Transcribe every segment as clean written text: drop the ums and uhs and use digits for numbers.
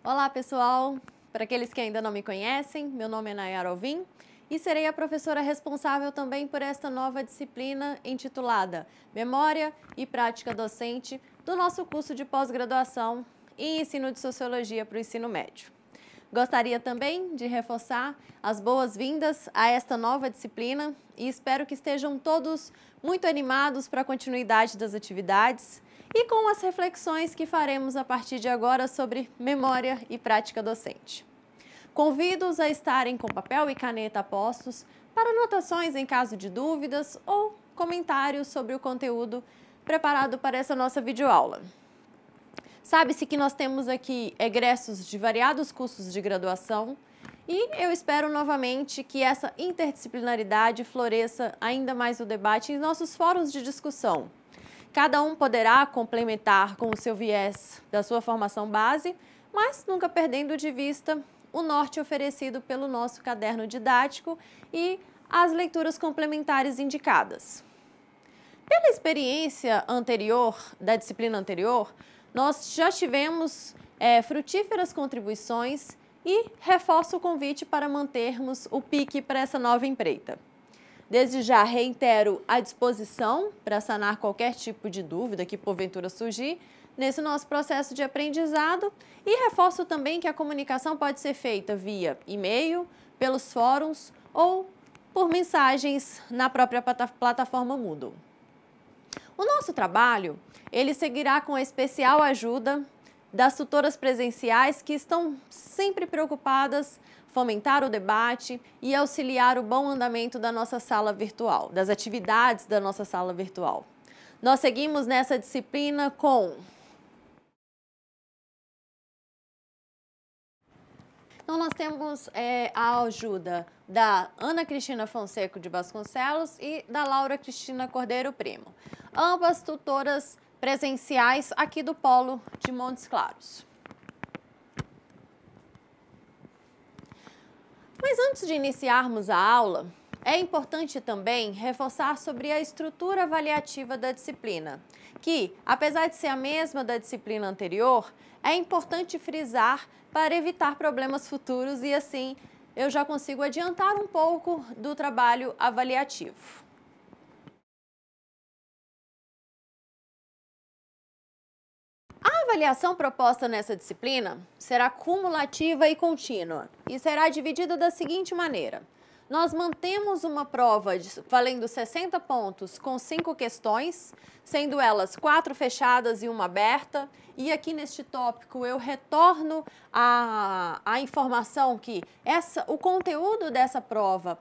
Olá, pessoal! Para aqueles que ainda não me conhecem, meu nome é Nayara Alvim e serei a professora responsável também por esta nova disciplina intitulada Memória e Prática Docente do nosso curso de pós-graduação em Ensino de Sociologia para o ensino médio. Gostaria também de reforçar as boas-vindas a esta nova disciplina e espero que estejam todos muito animados para a continuidade das atividades e com as reflexões que faremos a partir de agora sobre memória e prática docente. Convido-os a estarem com papel e caneta a postos para anotações em caso de dúvidas ou comentários sobre o conteúdo preparado para essa nossa videoaula. Sabe-se que nós temos aqui egressos de variados cursos de graduação e eu espero novamente que essa interdisciplinaridade floresça ainda mais o debate em nossos fóruns de discussão. Cada um poderá complementar com o seu viés da sua formação base, mas nunca perdendo de vista o norte oferecido pelo nosso caderno didático e as leituras complementares indicadas. Pela experiência anterior, da disciplina anterior, nós já tivemos frutíferas contribuições e reforço o convite para mantermos o pique para essa nova empreita. Desde já reitero a disposição para sanar qualquer tipo de dúvida que porventura surgir nesse nosso processo de aprendizado e reforço também que a comunicação pode ser feita via e-mail, pelos fóruns ou por mensagens na própria plataforma Moodle. O nosso trabalho, ele seguirá com a especial ajuda das tutoras presenciais que estão sempre preocupadas fomentar o debate e auxiliar o bom andamento da nossa sala virtual, das atividades da nossa sala virtual. Nós seguimos nessa disciplina com... Então, nós temos a ajuda da Ana Cristina Fonseca de Vasconcelos e da Laura Cristina Cordeiro Primo, ambas tutoras presenciais aqui do Polo de Montes Claros. Mas antes de iniciarmos a aula, é importante também reforçar sobre a estrutura avaliativa da disciplina, que, apesar de ser a mesma da disciplina anterior, é importante frisar para evitar problemas futuros e assim eu já consigo adiantar um pouco do trabalho avaliativo. A avaliação proposta nessa disciplina será cumulativa e contínua e será dividida da seguinte maneira. Nós mantemos uma prova valendo 60 pontos com 5 questões, sendo elas 4 fechadas e 1 aberta. E aqui neste tópico eu retorno a informação que o conteúdo dessa prova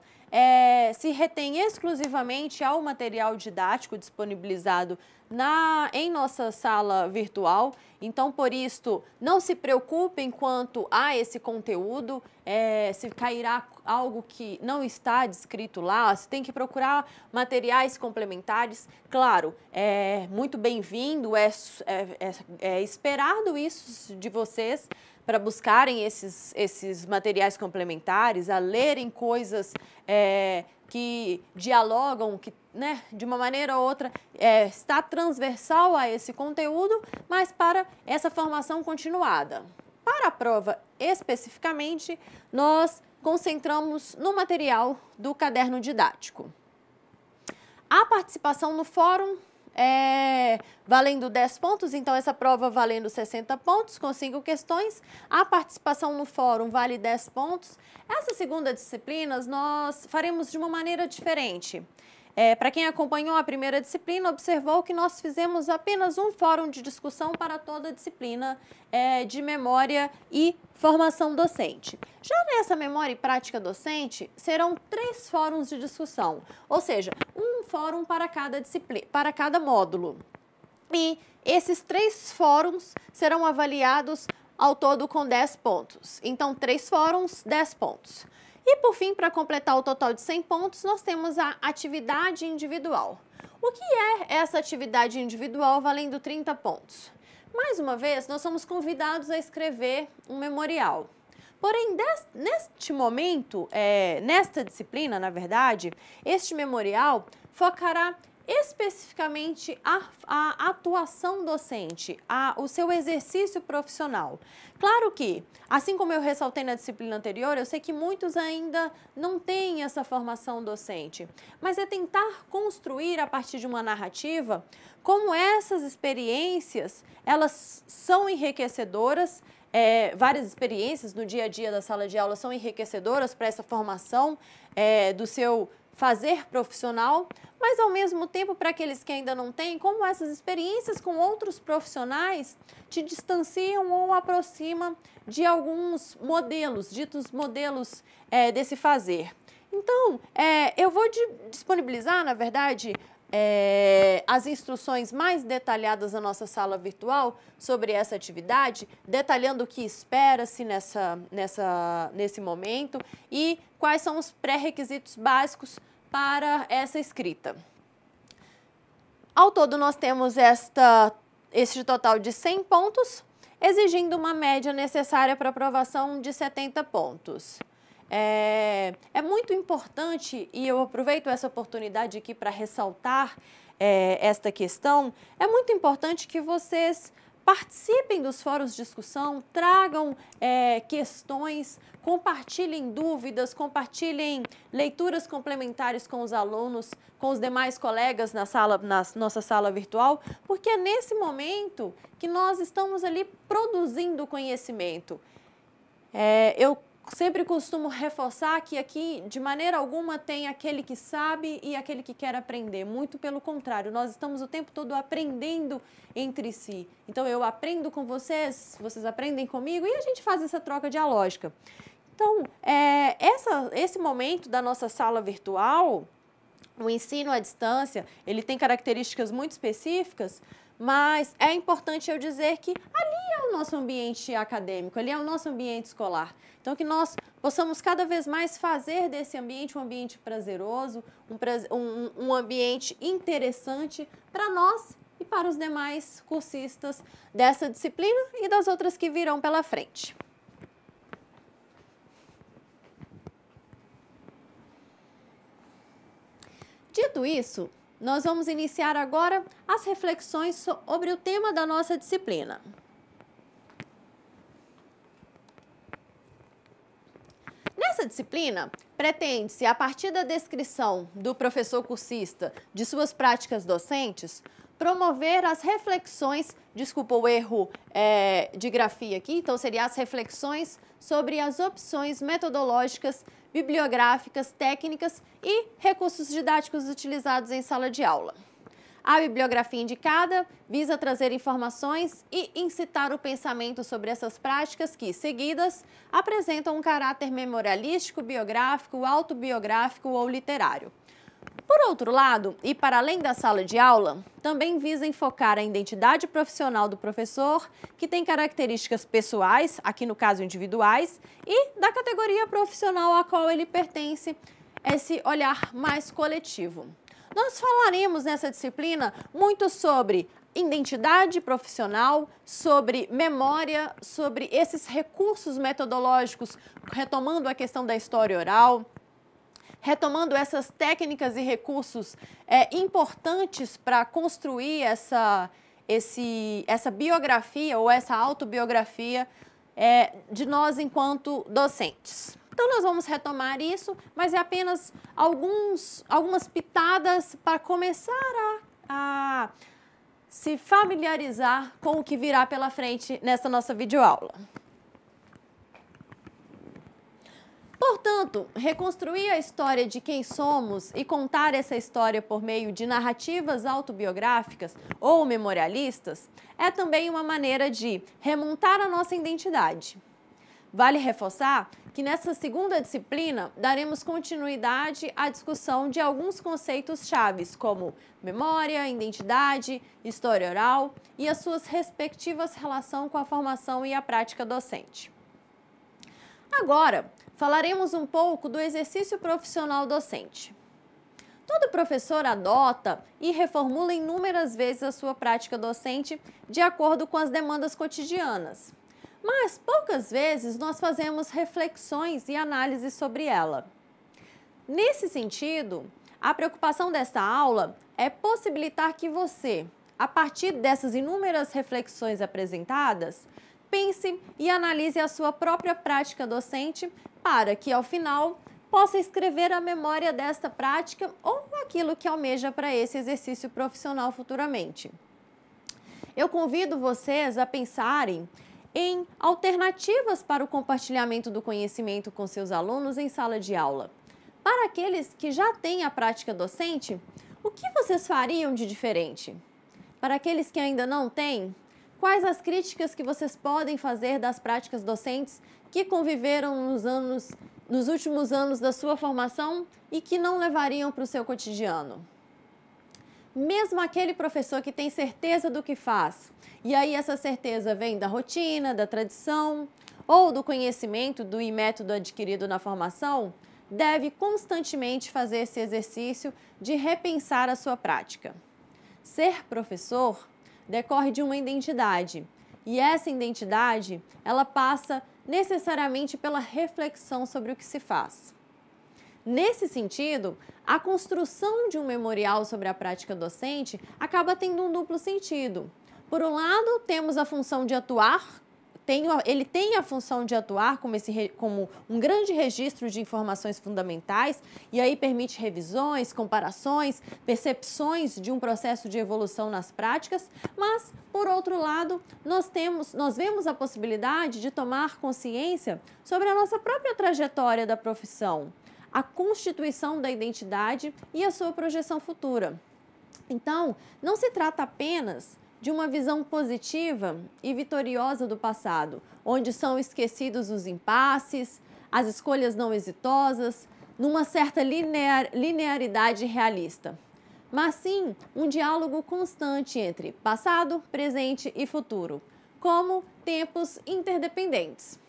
se retém exclusivamente ao material didático disponibilizado em nossa sala virtual. Então, por isto, não se preocupem quanto a esse conteúdo, se cairá algo que não está descrito lá, se tem que procurar materiais complementares. Claro, é muito bem-vindo, é esperado isso de vocês, para buscarem esses materiais complementares, a lerem coisas que dialogam, que de uma maneira ou outra está transversal a esse conteúdo, mas para essa formação continuada. Para a prova especificamente, nós concentramos no material do caderno didático. A participação no fórum valendo 10 pontos, então essa prova valendo 60 pontos com 5 questões. A participação no fórum vale 10 pontos. Essa segunda disciplina nós faremos de uma maneira diferente. Para quem acompanhou a primeira disciplina, observou que nós fizemos apenas um fórum de discussão para toda a disciplina de memória e formação docente. Já nessa memória e prática docente, serão 3 fóruns de discussão, ou seja, um fórum para cada disciplina, para cada módulo. E esses 3 fóruns serão avaliados ao todo com 10 pontos. Então, 3 fóruns, 10 pontos. E, por fim, para completar o total de 100 pontos, nós temos a atividade individual. O que é essa atividade individual valendo 30 pontos? Mais uma vez, nós somos convidados a escrever um memorial. Porém, neste momento, nesta disciplina, na verdade, este memorial focará especificamente a atuação docente, o seu exercício profissional. Claro que, assim como eu ressaltei na disciplina anterior, eu sei que muitos ainda não têm essa formação docente, mas é tentar construir a partir de uma narrativa como essas experiências, elas são enriquecedoras. Várias experiências no dia a dia da sala de aula são enriquecedoras para essa formação do seu fazer profissional, mas ao mesmo tempo, para aqueles que ainda não têm, como essas experiências com outros profissionais te distanciam ou aproximam de alguns modelos, ditos modelos desse fazer. Então, eu vou disponibilizar, na verdade, as instruções mais detalhadas na nossa sala virtual sobre essa atividade, detalhando o que espera-se nesse momento e quais são os pré-requisitos básicos para essa escrita. Ao todo, nós temos este total de 100 pontos, exigindo uma média necessária para aprovação de 70 pontos. É muito importante, e eu aproveito essa oportunidade aqui para ressaltar esta questão, é muito importante que vocês participem dos fóruns de discussão, tragam questões, compartilhem dúvidas, compartilhem leituras complementares com os alunos, com os demais colegas na nossa sala virtual, porque é nesse momento que nós estamos ali produzindo conhecimento. Eu sempre costumo reforçar que aqui, de maneira alguma, tem aquele que sabe e aquele que quer aprender. Muito pelo contrário, nós estamos o tempo todo aprendendo entre si. Então, eu aprendo com vocês, vocês aprendem comigo e a gente faz essa troca dialógica. Então, esse momento da nossa sala virtual, o ensino à distância, ele tem características muito específicas, mas é importante eu dizer que ali é o nosso ambiente acadêmico, ali é o nosso ambiente escolar. Então, que nós possamos cada vez mais fazer desse ambiente um ambiente prazeroso, um ambiente interessante para nós e para os demais cursistas dessa disciplina e das outras que virão pela frente. Dito isso, nós vamos iniciar agora as reflexões sobre o tema da nossa disciplina. Nessa disciplina, pretende-se, a partir da descrição do professor cursista de suas práticas docentes, promover as reflexões, desculpa o erro de grafia aqui, então seria as reflexões sobre as opções metodológicas, bibliográficas, técnicas e recursos didáticos utilizados em sala de aula. A bibliografia indicada visa trazer informações e incitar o pensamento sobre essas práticas que, seguidas, apresentam um caráter memorialístico, biográfico, autobiográfico ou literário. Por outro lado, e para além da sala de aula, também visa enfocar a identidade profissional do professor, que tem características pessoais, aqui no caso individuais, e da categoria profissional a qual ele pertence, esse olhar mais coletivo. Nós falaremos nessa disciplina muito sobre identidade profissional, sobre memória, sobre esses recursos metodológicos, retomando a questão da história oral, retomando essas técnicas e recursos importantes para construir essa biografia ou essa autobiografia de nós enquanto docentes. Então, nós vamos retomar isso, mas é apenas algumas pitadas para começar a se familiarizar com o que virá pela frente nessa nossa videoaula. Portanto, reconstruir a história de quem somos e contar essa história por meio de narrativas autobiográficas ou memorialistas é também uma maneira de remontar a nossa identidade. Vale reforçar que nessa segunda disciplina daremos continuidade à discussão de alguns conceitos chaves, como memória, identidade, história oral e as suas respectivas relações com a formação e a prática docente. Agora, falaremos um pouco do exercício profissional docente. Todo professor adota e reformula inúmeras vezes a sua prática docente de acordo com as demandas cotidianas. Mas poucas vezes nós fazemos reflexões e análises sobre ela. Nesse sentido, A preocupação desta aula é possibilitar que você, a partir dessas inúmeras reflexões apresentadas, pense e analise a sua própria prática docente para que, ao final, possa escrever a memória desta prática ou aquilo que almeja para esse exercício profissional futuramente. Eu convido vocês a pensarem em alternativas para o compartilhamento do conhecimento com seus alunos em sala de aula. Para aqueles que já têm a prática docente, o que vocês fariam de diferente? Para aqueles que ainda não têm, quais as críticas que vocês podem fazer das práticas docentes que conviveram nos últimos anos da sua formação e que não levariam para o seu cotidiano? Mesmo aquele professor que tem certeza do que faz, e aí essa certeza vem da rotina, da tradição ou do conhecimento do método adquirido na formação, deve constantemente fazer esse exercício de repensar a sua prática. Ser professor decorre de uma identidade, e essa identidade, ela passa necessariamente pela reflexão sobre o que se faz. Nesse sentido, a construção de um memorial sobre a prática docente acaba tendo um duplo sentido. Por um lado, temos a função de atuar, ele tem a função de atuar como um grande registro de informações fundamentais e aí permite revisões, comparações, percepções de um processo de evolução nas práticas, mas, por outro lado, nós vemos a possibilidade de tomar consciência sobre a nossa própria trajetória da profissão, a constituição da identidade e a sua projeção futura. Então, não se trata apenas de uma visão positiva e vitoriosa do passado, onde são esquecidos os impasses, as escolhas não exitosas, numa certa linearidade realista, mas sim um diálogo constante entre passado, presente e futuro, como tempos interdependentes.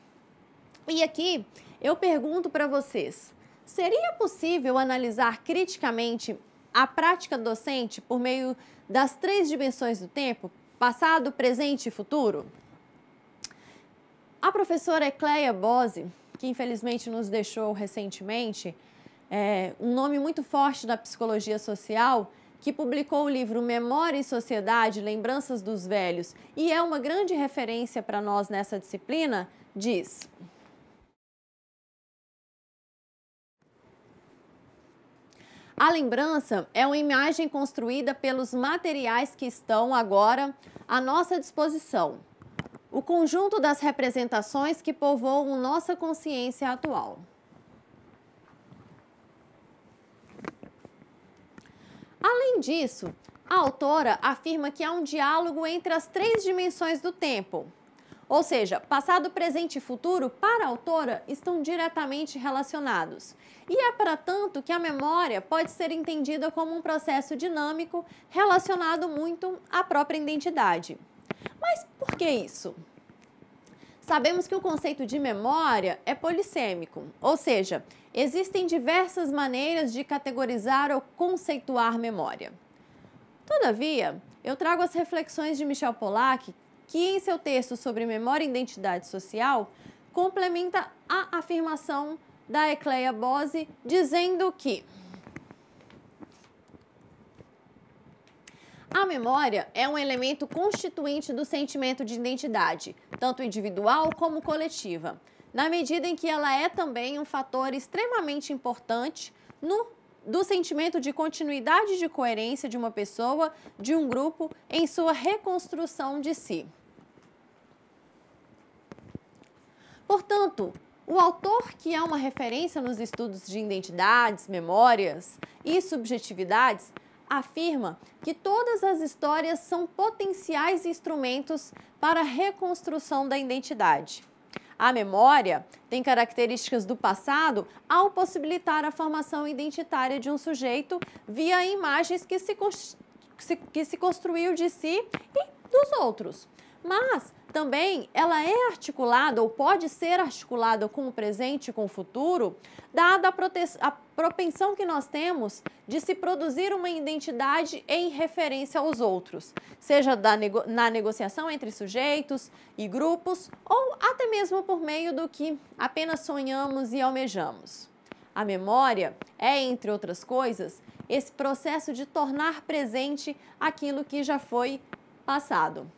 E aqui eu pergunto para vocês, seria possível analisar criticamente a prática docente por meio das 3 dimensões do tempo, passado, presente e futuro? A professora Ecleia Bose, que infelizmente nos deixou recentemente, um nome muito forte da psicologia social, que publicou o livro Memória e Sociedade, Lembranças dos Velhos, e é uma grande referência para nós nessa disciplina, diz: a lembrança é uma imagem construída pelos materiais que estão agora à nossa disposição, o conjunto das representações que povoam nossa consciência atual. Além disso, a autora afirma que há um diálogo entre as 3 dimensões do tempo, ou seja, passado, presente e futuro, para a autora, estão diretamente relacionados. E é para tanto que a memória pode ser entendida como um processo dinâmico relacionado muito à própria identidade. Mas por que isso? Sabemos que o conceito de memória é polissêmico, ou seja, existem diversas maneiras de categorizar ou conceituar memória. Todavia, eu trago as reflexões de Michel Polack, que em seu texto sobre memória e identidade social, complementa a afirmação da Ecleia Bose, dizendo que a memória é um elemento constituinte do sentimento de identidade, tanto individual como coletiva, na medida em que ela é também um fator extremamente importante do sentimento de continuidade e de coerência de uma pessoa, de um grupo, em sua reconstrução de si. Portanto, o autor, que é uma referência nos estudos de identidades, memórias e subjetividades, afirma que todas as histórias são potenciais instrumentos para a reconstrução da identidade. A memória tem características do passado ao possibilitar a formação identitária de um sujeito via imagens que se construiu de si e dos outros. Mas também ela é articulada ou pode ser articulada com o presente e com o futuro, dada a propensão que nós temos de se produzir uma identidade em referência aos outros, seja na negociação entre sujeitos e grupos ou até mesmo por meio do que apenas sonhamos e almejamos. A memória é, entre outras coisas, esse processo de tornar presente aquilo que já foi passado.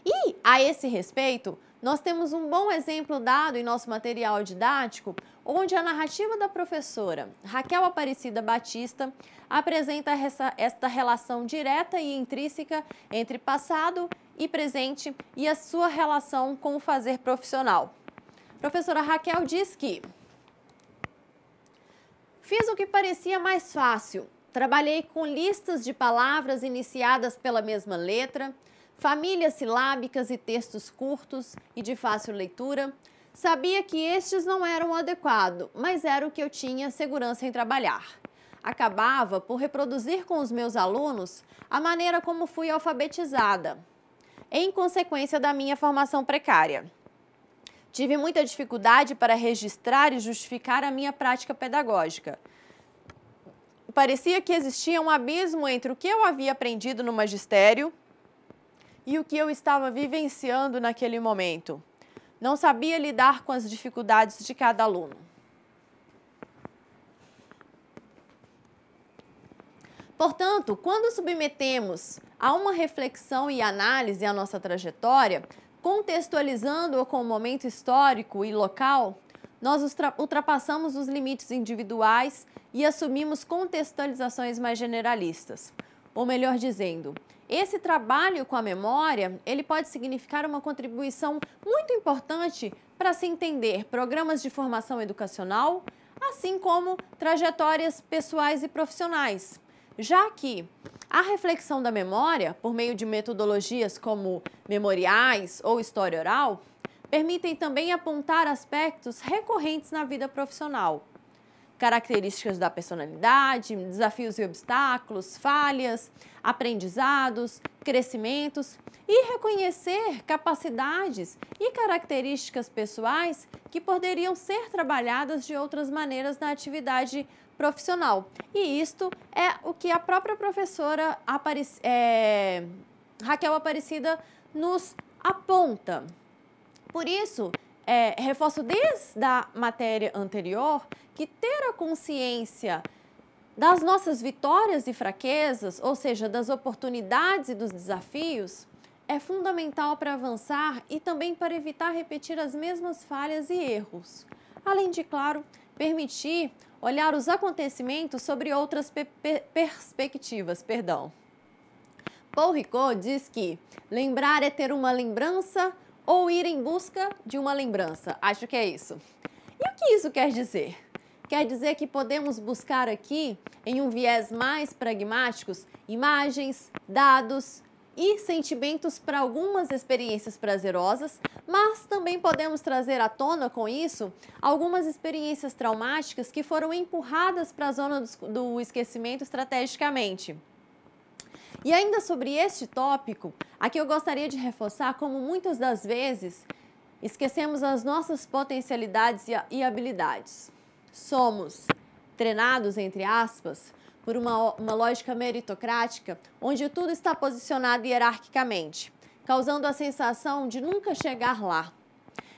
E, a esse respeito, nós temos um bom exemplo dado em nosso material didático, onde a narrativa da professora Raquel Aparecida Batista apresenta esta relação direta e intrínseca entre passado e presente e a sua relação com o fazer profissional. A professora Raquel diz que fiz o que parecia mais fácil, trabalhei com listas de palavras iniciadas pela mesma letra, famílias silábicas e textos curtos e de fácil leitura. Sabia que estes não eram adequados, mas era o que eu tinha segurança em trabalhar. Acabava por reproduzir com os meus alunos a maneira como fui alfabetizada, em consequência da minha formação precária. Tive muita dificuldade para registrar e justificar a minha prática pedagógica. Parecia que existia um abismo entre o que eu havia aprendido no magistério e o que eu estava vivenciando naquele momento. Não sabia lidar com as dificuldades de cada aluno. Portanto, quando submetemos a uma reflexão e análise a nossa trajetória, contextualizando-a com o momento histórico e local, nós ultrapassamos os limites individuais e assumimos contextualizações mais generalistas. Ou melhor dizendo, esse trabalho com a memória, ele pode significar uma contribuição muito importante para se entender programas de formação educacional, assim como trajetórias pessoais e profissionais, já que a reflexão da memória, por meio de metodologias como memoriais ou história oral, permitem também apontar aspectos recorrentes na vida profissional. Características da personalidade, desafios e obstáculos, falhas, aprendizados, crescimentos e reconhecer capacidades e características pessoais que poderiam ser trabalhadas de outras maneiras na atividade profissional. E isto é o que a própria professora Raquel Aparecida nos aponta. Por isso, reforço desde a matéria anterior que ter a consciência das nossas vitórias e fraquezas, ou seja, das oportunidades e dos desafios, é fundamental para avançar e também para evitar repetir as mesmas falhas e erros. Além de, claro, permitir olhar os acontecimentos sobre outras perspectivas. Paul Ricoeur diz que lembrar é ter uma lembrança ou ir em busca de uma lembrança. Acho que é isso. E o que isso quer dizer? Quer dizer que podemos buscar aqui, em um viés mais pragmáticos, imagens, dados e sentimentos para algumas experiências prazerosas, mas também podemos trazer à tona com isso algumas experiências traumáticas que foram empurradas para a zona do esquecimento estrategicamente. E ainda sobre este tópico, aqui eu gostaria de reforçar como muitas das vezes esquecemos as nossas potencialidades e habilidades. Somos treinados, entre aspas, por uma lógica meritocrática, onde tudo está posicionado hierarquicamente, causando a sensação de nunca chegar lá.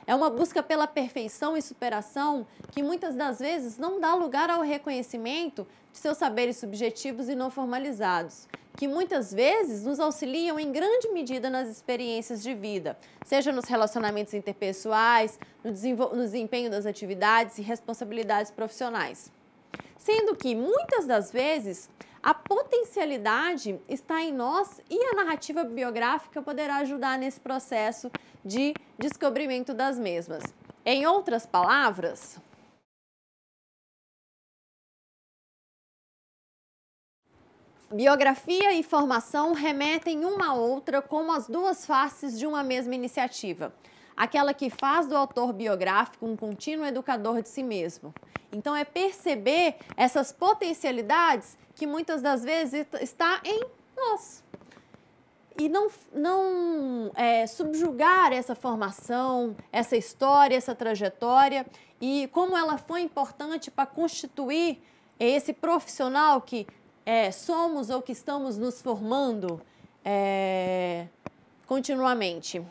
É uma busca pela perfeição e superação que muitas das vezes não dá lugar ao reconhecimento de seus saberes subjetivos e não formalizados, que muitas vezes nos auxiliam em grande medida nas experiências de vida, seja nos relacionamentos interpessoais, no desempenho das atividades e responsabilidades profissionais. Sendo que, muitas das vezes, a potencialidade está em nós e a narrativa biográfica poderá ajudar nesse processo de descobrimento das mesmas. Em outras palavras, biografia e formação remetem uma a outra como as duas faces de uma mesma iniciativa, aquela que faz do autor biográfico um contínuo educador de si mesmo. Então, é perceber essas potencialidades que muitas das vezes está em nós. E não subjugar essa formação, essa história, essa trajetória e como ela foi importante para constituir esse profissional que somos ou que estamos nos formando continuamente.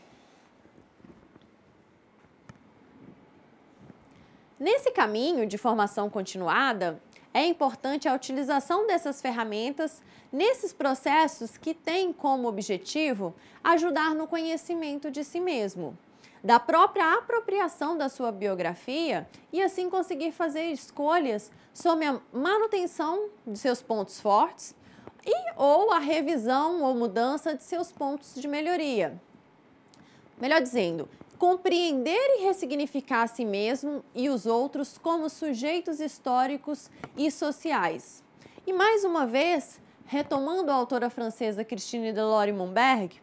Nesse caminho de formação continuada, é importante a utilização dessas ferramentas nesses processos que têm como objetivo ajudar no conhecimento de si mesmo, da própria apropriação da sua biografia e assim conseguir fazer escolhas sobre a manutenção de seus pontos fortes ou a revisão ou mudança de seus pontos de melhoria. Melhor dizendo, compreender e ressignificar a si mesmo e os outros como sujeitos históricos e sociais. E mais uma vez, retomando a autora francesa Christine Delory-Monberg,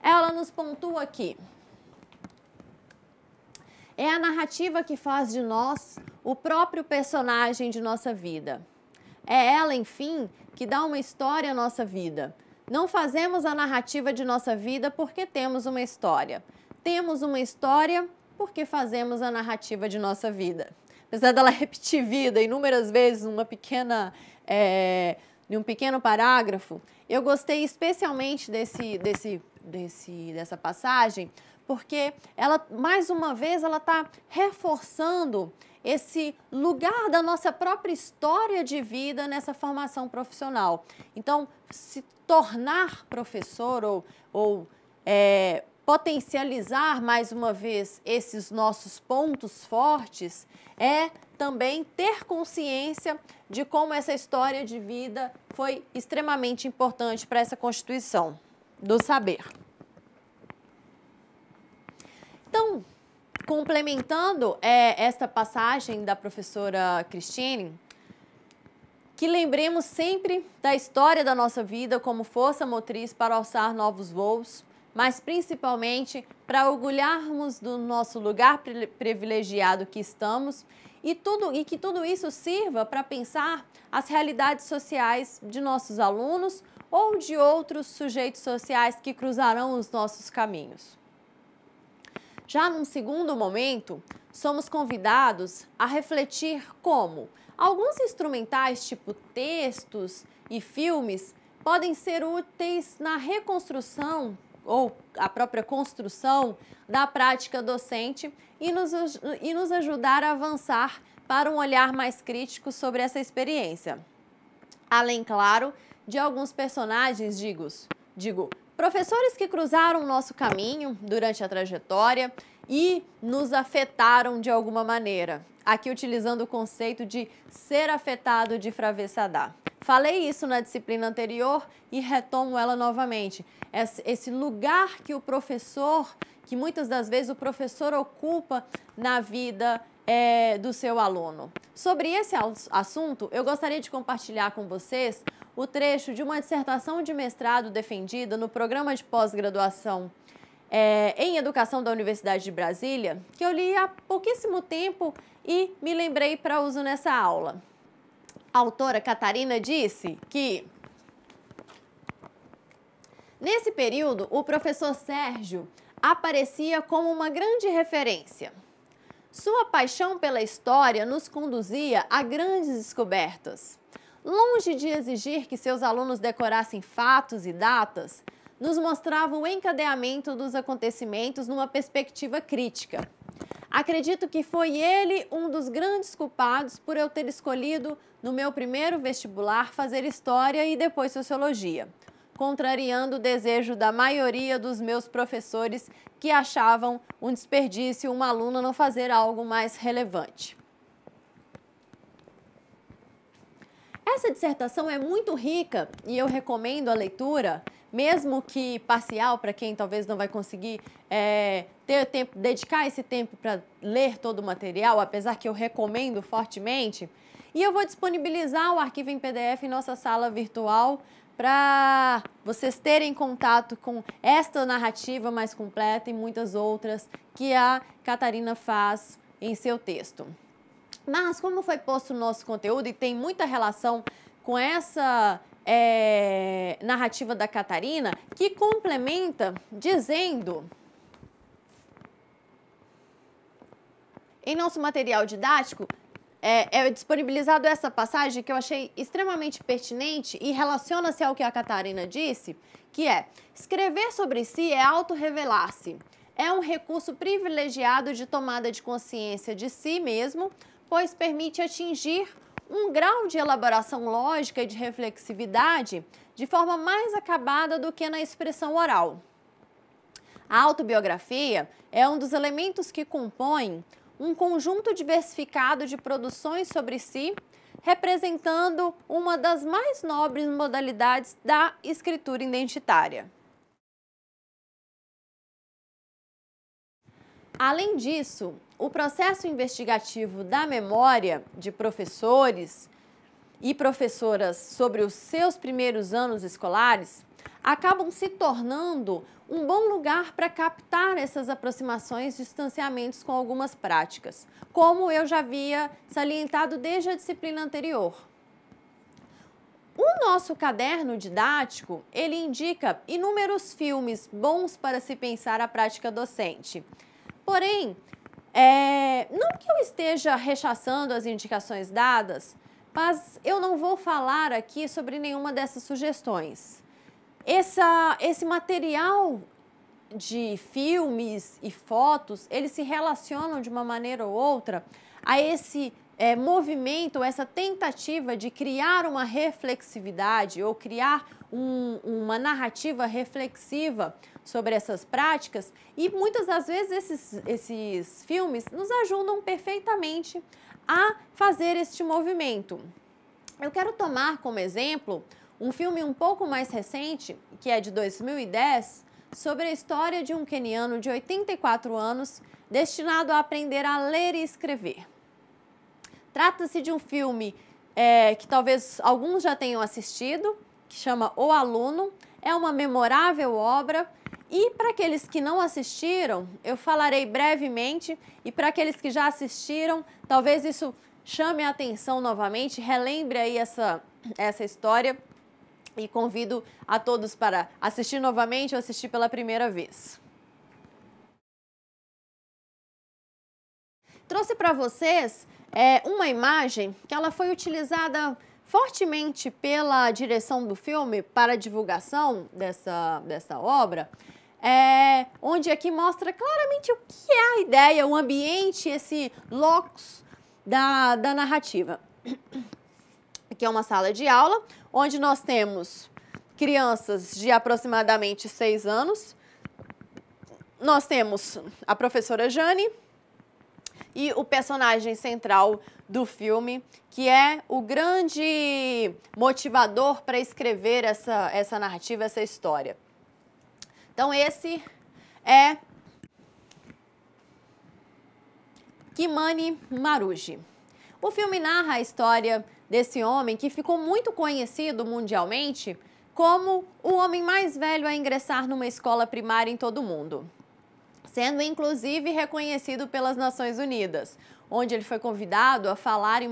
ela nos pontua aqui: é a narrativa que faz de nós o próprio personagem de nossa vida. É ela, enfim, que dá uma história à nossa vida. Não fazemos a narrativa de nossa vida porque temos uma história. Temos uma história porque fazemos a narrativa de nossa vida. Apesar dela repetir vida inúmeras vezes em um pequeno parágrafo, eu gostei especialmente dessa passagem, porque ela, mais uma vez, ela está reforçando esse lugar da nossa própria história de vida nessa formação profissional. Então, se tornar professor ou potencializar mais uma vez esses nossos pontos fortes é também ter consciência de como essa história de vida foi extremamente importante para essa constituição do saber. Então, complementando esta passagem da professora Christine, que lembremos sempre da história da nossa vida como força motriz para alçar novos voos, mas principalmente para orgulharmos do nosso lugar privilegiado que estamos e que tudo isso sirva para pensar as realidades sociais de nossos alunos ou de outros sujeitos sociais que cruzarão os nossos caminhos. Já num segundo momento, somos convidados a refletir como alguns instrumentais, tipo textos e filmes, podem ser úteis na reconstrução ou a própria construção da prática docente e nos ajudar a avançar para um olhar mais crítico sobre essa experiência. Além, claro, de alguns personagens, digo, professores que cruzaram o nosso caminho durante a trajetória e nos afetaram de alguma maneira. Aqui utilizando o conceito de ser afetado de Fravé Sadat. Falei isso na disciplina anterior e retomo ela novamente. Esse lugar que que muitas das vezes o professor ocupa na vida do seu aluno. Sobre esse assunto, eu gostaria de compartilhar com vocês o trecho de uma dissertação de mestrado defendida no programa de pós-graduação em Educação da Universidade de Brasília, que eu li há pouquíssimo tempo e me lembrei para uso nessa aula. A autora Catarina disse que, nesse período, o professor Sérgio aparecia como uma grande referência. Sua paixão pela história nos conduzia a grandes descobertas. Longe de exigir que seus alunos decorassem fatos e datas, nos mostrava o encadeamento dos acontecimentos numa perspectiva crítica. Acredito que foi ele um dos grandes culpados por eu ter escolhido, no meu primeiro vestibular, fazer História e depois Sociologia, contrariando o desejo da maioria dos meus professores que achavam um desperdício uma aluna não fazer algo mais relevante. Essa dissertação é muito rica e eu recomendo a leitura, mesmo que parcial, para quem talvez não vai conseguir ter tempo, dedicar esse tempo para ler todo o material, apesar que eu recomendo fortemente. E eu vou disponibilizar o arquivo em PDF em nossa sala virtual para vocês terem contato com esta narrativa mais completa e muitas outras que a Catarina faz em seu texto. Mas, como foi posto no nosso conteúdo e tem muita relação com essa narrativa da Catarina, que complementa dizendo, em nosso material didático, é disponibilizado essa passagem que eu achei extremamente pertinente e relaciona-se ao que a Catarina disse, que é: escrever sobre si é autorrevelar-se. É um recurso privilegiado de tomada de consciência de si mesmo, pois permite atingir um grau de elaboração lógica e de reflexividade de forma mais acabada do que na expressão oral. A autobiografia é um dos elementos que compõem um conjunto diversificado de produções sobre si, representando uma das mais nobres modalidades da escritura identitária. Além disso, o processo investigativo da memória de professores e professoras sobre os seus primeiros anos escolares acabam se tornando um bom lugar para captar essas aproximações e distanciamentos com algumas práticas, como eu já havia salientado desde a disciplina anterior. O nosso caderno didático, ele indica inúmeros filmes bons para se pensar a prática docente. Porém, não que eu esteja rechaçando as indicações dadas, mas eu não vou falar aqui sobre nenhuma dessas sugestões. Esse material de filmes e fotos, eles se relacionam de uma maneira ou outra a esse movimento, essa tentativa de criar uma reflexividade ou criar uma narrativa reflexiva sobre essas práticas, e muitas das vezes esses filmes nos ajudam perfeitamente a fazer este movimento. Eu quero tomar como exemplo um filme um pouco mais recente, que é de 2010, sobre a história de um queniano de 84 anos destinado a aprender a ler e escrever. Trata-se de um filme que talvez alguns já tenham assistido, que chama O Aluno. É uma memorável obra e para aqueles que não assistiram, eu falarei brevemente, e para aqueles que já assistiram, talvez isso chame a atenção novamente, relembre aí essa história, e convido a todos para assistir novamente ou assistir pela primeira vez. Trouxe para vocês uma imagem que ela foi utilizada fortemente pela direção do filme para a divulgação dessa obra, onde aqui mostra claramente o que é a ideia, o ambiente, esse locus da narrativa. Aqui é uma sala de aula, onde nós temos crianças de aproximadamente 6 anos. Nós temos a professora Jane e o personagem central do filme, que é o grande motivador para escrever essa narrativa, essa história. Então, esse é Kimani Maruji. O filme narra a história desse homem que ficou muito conhecido mundialmente como o homem mais velho a ingressar numa escola primária em todo o mundo, sendo inclusive reconhecido pelas Nações Unidas, onde ele foi convidado a falar em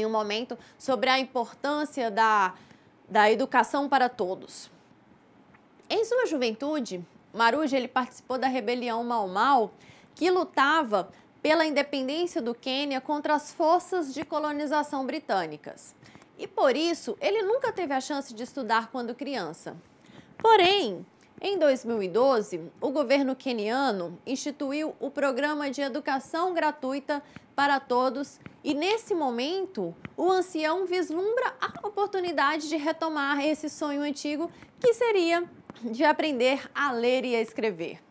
um momento sobre a importância da educação para todos. Em sua juventude, Maruji ele participou da rebelião Mau Mau, que lutava pela independência do Quênia contra as forças de colonização britânicas. E por isso, ele nunca teve a chance de estudar quando criança. Porém, em 2012, o governo queniano instituiu o Programa de Educação Gratuita para Todos e, nesse momento, o ancião vislumbra a oportunidade de retomar esse sonho antigo, que seria de aprender a ler e a escrever.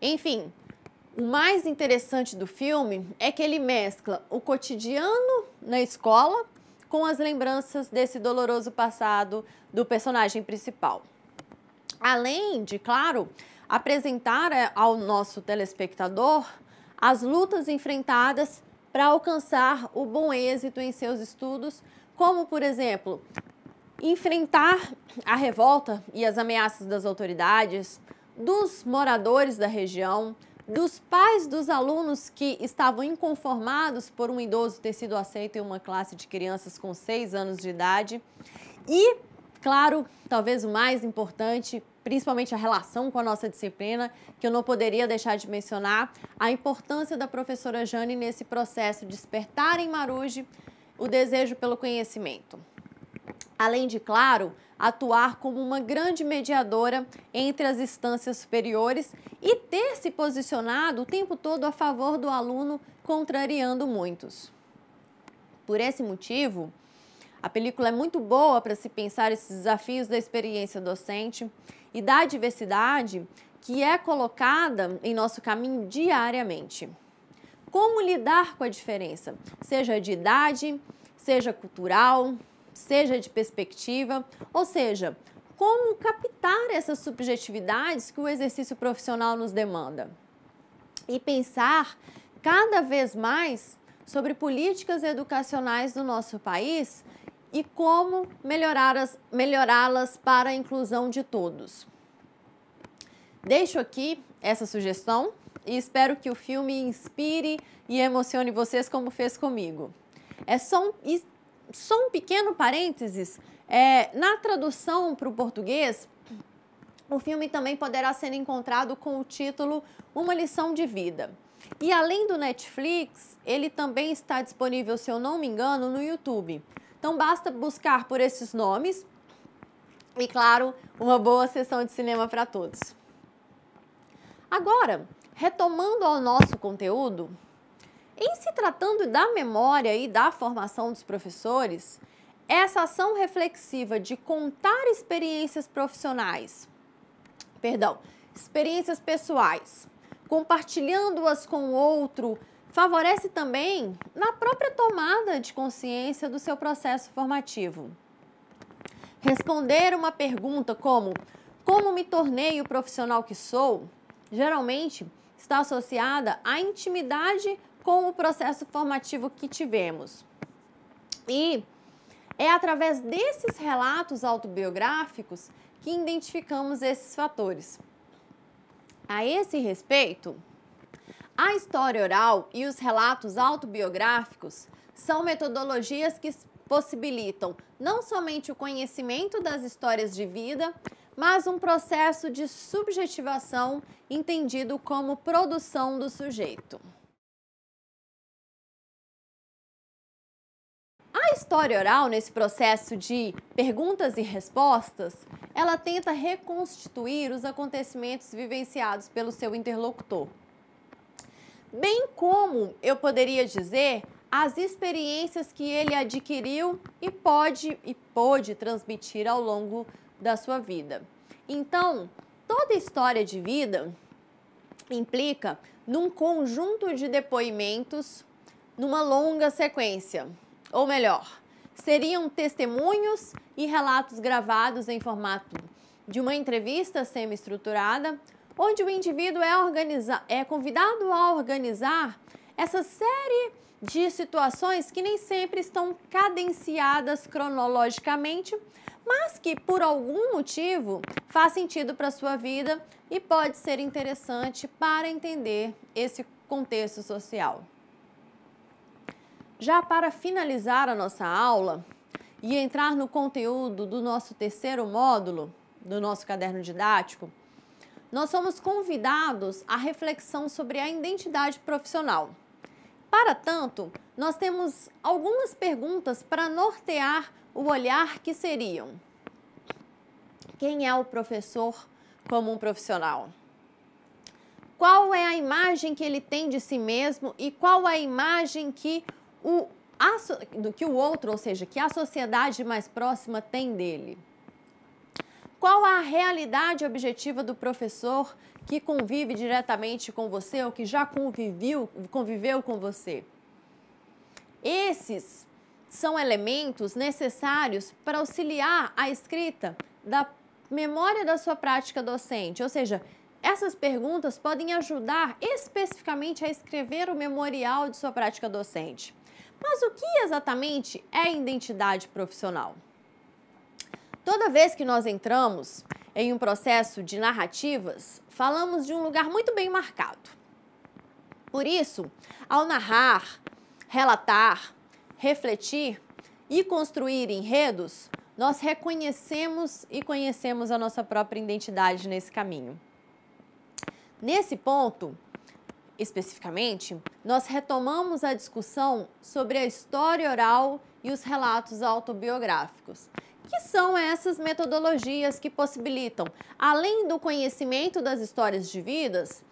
Enfim, o mais interessante do filme é que ele mescla o cotidiano na escola com as lembranças desse doloroso passado do personagem principal. Além de, claro, apresentar ao nosso telespectador as lutas enfrentadas para alcançar o bom êxito em seus estudos, como, por exemplo, enfrentar a revolta e as ameaças das autoridades, dos moradores da região, dos pais dos alunos que estavam inconformados por um idoso ter sido aceito em uma classe de crianças com 6 anos de idade e, claro, talvez o mais importante, principalmente a relação com a nossa disciplina, que eu não poderia deixar de mencionar, a importância da professora Jane nesse processo de despertar em Maruji o desejo pelo conhecimento. Além de, claro, atuar como uma grande mediadora entre as instâncias superiores e ter se posicionado o tempo todo a favor do aluno, contrariando muitos. Por esse motivo, a película é muito boa para se pensar esses desafios da experiência docente e da diversidade que é colocada em nosso caminho diariamente. Como lidar com a diferença, seja de idade, seja cultural, seja de perspectiva, ou seja, como captar essas subjetividades que o exercício profissional nos demanda. E pensar cada vez mais sobre políticas educacionais do nosso país e como melhorá-las para a inclusão de todos. Deixo aqui essa sugestão e espero que o filme inspire e emocione vocês como fez comigo. É só um pequeno parênteses, na tradução para o português, o filme também poderá ser encontrado com o título Uma Lição de Vida. E além do Netflix, ele também está disponível, se eu não me engano, no YouTube. Então basta buscar por esses nomes e, claro, uma boa sessão de cinema para todos. Agora, retomando ao nosso conteúdo, em se tratando da memória e da formação dos professores, essa ação reflexiva de contar experiências pessoais, compartilhando-as com o outro, favorece também na própria tomada de consciência do seu processo formativo. Responder uma pergunta como me tornei o profissional que sou, geralmente está associada à intimidade com o processo formativo que tivemos. E é através desses relatos autobiográficos que identificamos esses fatores. A esse respeito, a história oral e os relatos autobiográficos são metodologias que possibilitam não somente o conhecimento das histórias de vida, mas um processo de subjetivação entendido como produção do sujeito. A história oral, nesse processo de perguntas e respostas, ela tenta reconstituir os acontecimentos vivenciados pelo seu interlocutor. Bem como, eu poderia dizer, as experiências que ele adquiriu e pôde transmitir ao longo da sua vida. Então, toda história de vida implica num conjunto de depoimentos numa longa sequência. Ou melhor, seriam testemunhos e relatos gravados em formato de uma entrevista semi-estruturada, onde o indivíduo é convidado a organizar essa série de situações que nem sempre estão cadenciadas cronologicamente, mas que por algum motivo faz sentido para a sua vida e pode ser interessante para entender esse contexto social. Já para finalizar a nossa aula e entrar no conteúdo do nosso terceiro módulo, do nosso caderno didático, nós somos convidados à reflexão sobre a identidade profissional. Para tanto, nós temos algumas perguntas para nortear o olhar que seriam: quem é o professor como um profissional? Qual é a imagem que ele tem de si mesmo e qual é a imagem que o outro, ou seja, que a sociedade mais próxima tem dele? Qual a realidade objetiva do professor que convive diretamente com você ou que já conviveu com você? Esses são elementos necessários para auxiliar a escrita da memória da sua prática docente, ou seja, essas perguntas podem ajudar especificamente a escrever o memorial de sua prática docente. Mas o que exatamente é identidade profissional? Toda vez que nós entramos em um processo de narrativas, falamos de um lugar muito bem marcado. Por isso, ao narrar, relatar, refletir e construir enredos, nós reconhecemos e conhecemos a nossa própria identidade nesse caminho. Nesse ponto, especificamente, nós retomamos a discussão sobre a história oral e os relatos autobiográficos, que são essas metodologias que possibilitam, além do conhecimento das histórias de vidas,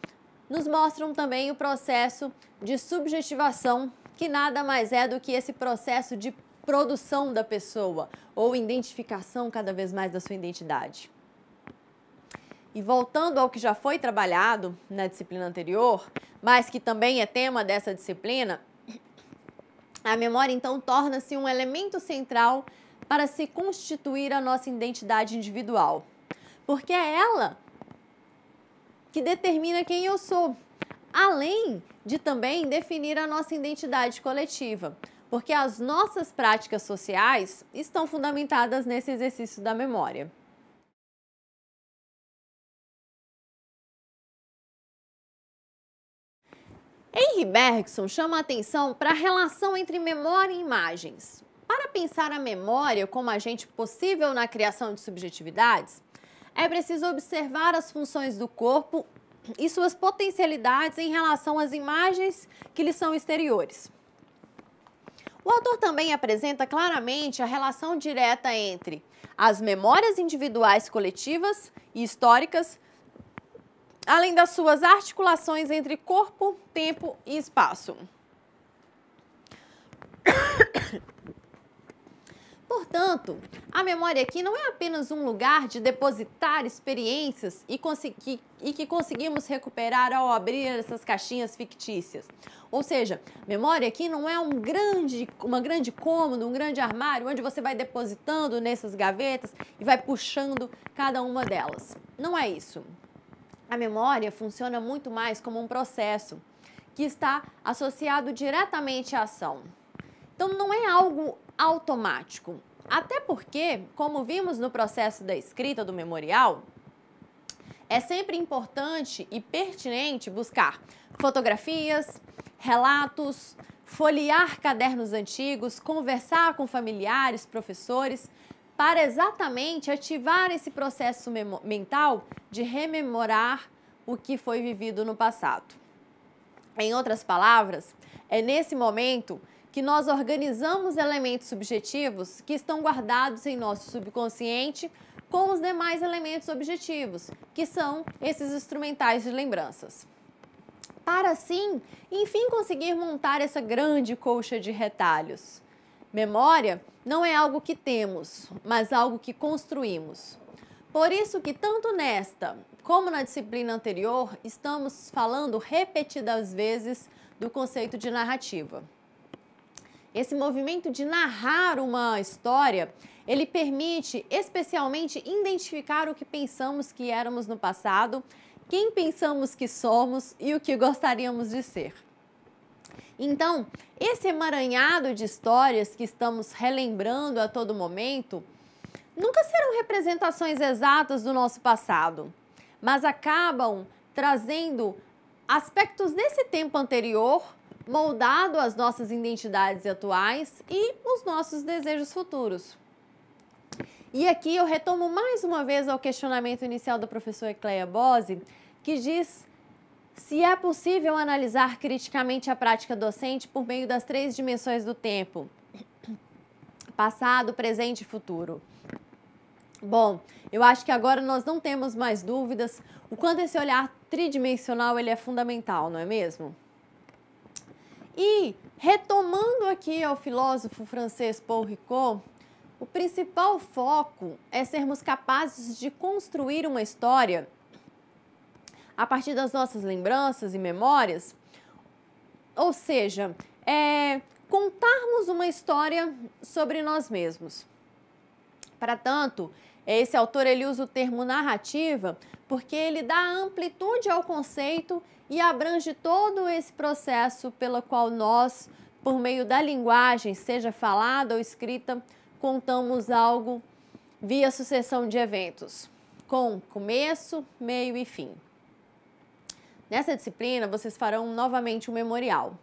nos mostram também o processo de subjetivação que nada mais é do que esse processo de produção da pessoa ou identificação cada vez mais da sua identidade. E voltando ao que já foi trabalhado na disciplina anterior, mas que também é tema dessa disciplina, a memória então torna-se um elemento central para se constituir a nossa identidade individual, porque é ela que determina quem eu sou, além de também definir a nossa identidade coletiva, porque as nossas práticas sociais estão fundamentadas nesse exercício da memória. Henri Bergson chama a atenção para a relação entre memória e imagens. Para pensar a memória como agente possível na criação de subjetividades, é preciso observar as funções do corpo e suas potencialidades em relação às imagens que lhe são exteriores. O autor também apresenta claramente a relação direta entre as memórias individuais coletivas e históricas, além das suas articulações entre corpo, tempo e espaço. Portanto, a memória aqui não é apenas um lugar de depositar experiências e que conseguimos recuperar ao abrir essas caixinhas fictícias. Ou seja, memória aqui não é uma grande cômodo, um grande armário onde você vai depositando nessas gavetas e vai puxando cada uma delas. Não é isso. A memória funciona muito mais como um processo que está associado diretamente à ação. Então, não é algo automático. Até porque, como vimos no processo da escrita do memorial, é sempre importante e pertinente buscar fotografias, relatos, folhear cadernos antigos, conversar com familiares, professores, para exatamente ativar esse processo mental de rememorar o que foi vivido no passado. Em outras palavras, é nesse momento que nós organizamos elementos subjetivos que estão guardados em nosso subconsciente com os demais elementos objetivos, que são esses instrumentais de lembranças. Para assim, enfim, conseguir montar essa grande colcha de retalhos. Memória não é algo que temos, mas algo que construímos. Por isso que tanto nesta como na disciplina anterior, estamos falando repetidas vezes do conceito de narrativa. Esse movimento de narrar uma história, ele permite especialmente identificar o que pensamos que éramos no passado, quem pensamos que somos e o que gostaríamos de ser. Então, esse emaranhado de histórias que estamos relembrando a todo momento, nunca serão representações exatas do nosso passado, mas acabam trazendo aspectos desse tempo anterior, moldado as nossas identidades atuais e os nossos desejos futuros. E aqui eu retomo mais uma vez ao questionamento inicial do professor Ecleia Bose, que diz se é possível analisar criticamente a prática docente por meio das 3 dimensões do tempo: passado, presente e futuro. Bom, eu acho que agora nós não temos mais dúvidas o quanto esse olhar tridimensional ele é fundamental, não é mesmo? E, retomando aqui ao filósofo francês Paul Ricoeur, o principal foco é sermos capazes de construir uma história a partir das nossas lembranças e memórias, ou seja, contarmos uma história sobre nós mesmos. Para tanto, esse autor ele usa o termo narrativa porque ele dá amplitude ao conceito e abrange todo esse processo pelo qual nós, por meio da linguagem, seja falada ou escrita, contamos algo via sucessão de eventos, com começo, meio e fim. Nessa disciplina, vocês farão novamente um memorial,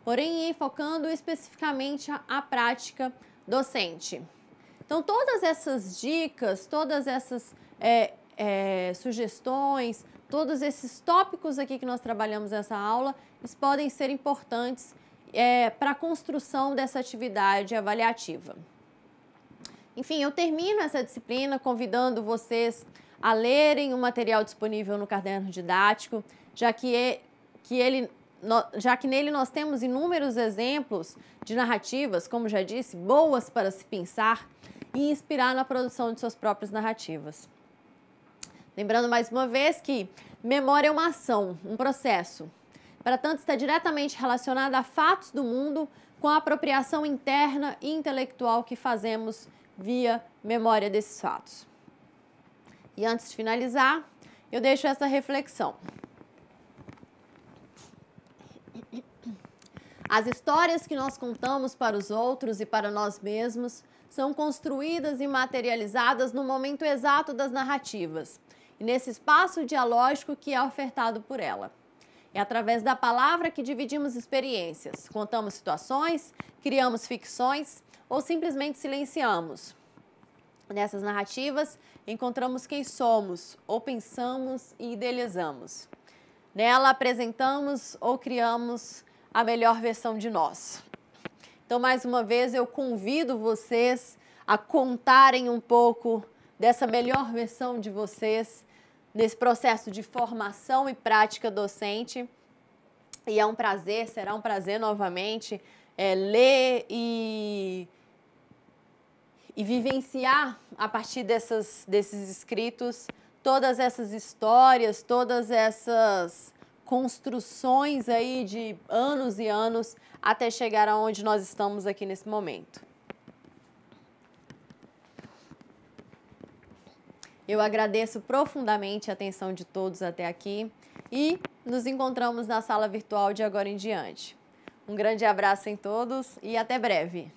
porém enfocando especificamente a prática docente. Então, todas essas dicas, todas essas sugestões, todos esses tópicos aqui que nós trabalhamos nessa aula, eles podem ser importantes para a construção dessa atividade avaliativa. Enfim, eu termino essa disciplina convidando vocês a lerem o material disponível no caderno didático, já que ele já que nele nós temos inúmeros exemplos de narrativas, como já disse, boas para se pensar e inspirar na produção de suas próprias narrativas. Lembrando mais uma vez que memória é uma ação, um processo. Para tanto, está diretamente relacionada a fatos do mundo com a apropriação interna e intelectual que fazemos via memória desses fatos. E antes de finalizar, eu deixo essa reflexão. As histórias que nós contamos para os outros e para nós mesmos são construídas e materializadas no momento exato das narrativas e nesse espaço dialógico que é ofertado por ela. É através da palavra que dividimos experiências, contamos situações, criamos ficções ou simplesmente silenciamos. Nessas narrativas, encontramos quem somos, ou pensamos e idealizamos. Nela, apresentamos ou criamos a melhor versão de nós. Então, mais uma vez, eu convido vocês a contarem um pouco dessa melhor versão de vocês nesse processo de formação e prática docente. E é um prazer, será um prazer novamente ler e vivenciar a partir desses escritos todas essas histórias, todas essas construções aí de anos e anos até chegar aonde nós estamos aqui nesse momento. Eu agradeço profundamente a atenção de todos até aqui e nos encontramos na sala virtual de agora em diante. Um grande abraço em todos e até breve!